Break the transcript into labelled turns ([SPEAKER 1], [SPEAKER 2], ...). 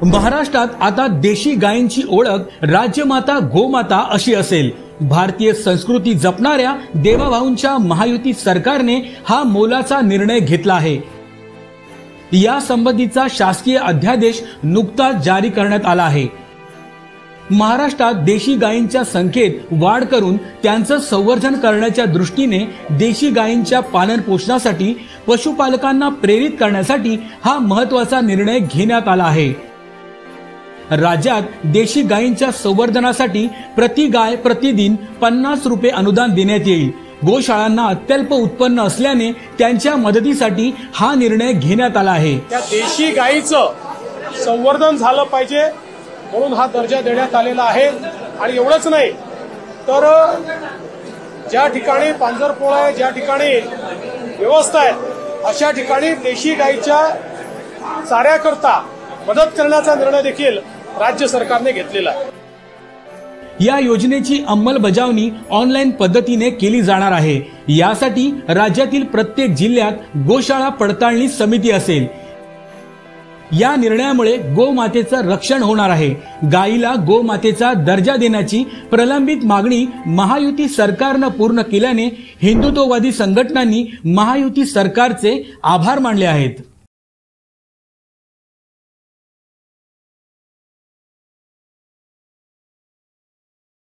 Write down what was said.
[SPEAKER 1] महाराष्ट्रात आता देशी गायींची ओळख राजमाता गोमाता अशी असेल। भारतीय संस्कृती जपणाऱ्या देवाभाऊंच्या महायुती सरकारने हा मोलाचा निर्णय घेतला आहे। या संबंधीचा शासकीय अध्यादेश नुकताच जारी करण्यात आला आहे। महाराष्ट्रात देशी गायींच्या संख्येत वाढ करून त्यांचं संवर्धन करण्याच्या दृष्टीने देशी गायींच्या पालन पोषणासाठी पशुपालकांना प्रेरित करण्यासाठी हा महत्त्वाचा निर्णय घेण्यात आला आहे। राज्यात देशी गायींच्या संवर्धनासाठी प्रति गाय प्रतिदिन 50 रुपये अनुदान देण्यात येईल। गोशाळांना अत्यल्प उत्पन्न असल्याने त्यांच्या मदतीसाठी हा निर्णय घेण्यात आला आहे।
[SPEAKER 2] त्या देशी गायीचं संवर्धन झालं पाहिजे म्हणून हा दर्जा देण्यात आलेला आहे। आणि एवढंच नाही तर ज्या ठिकाणी पांजरपोळ आहे, ज्या ठिकाणी व्यवस्था आहे, अशा ठिकाणी देशी गायीच्या चाऱ्याकरता मदत करण्याचा निर्णय देखील राज्य सरकारने घेतलेला आहे।
[SPEAKER 1] या योजनेची अंमलबजावणी ऑनलाईन पद्धतीने केली जाणार आहे। यासाठी राज्यातील प्रत्येक जिल्ह्यात गोशाळा पडताळणी समिती असेल। या निर्णयामुळे गोमातेचं रक्षण होणार आहे। गायीला गोमातेचा दर्जा देण्याची प्रलंबित मागणी महायुती सरकारनं पूर्ण केल्याने हिंदुत्ववादी संघटनांनी महायुती सरकारचे आभार मानले आहेत।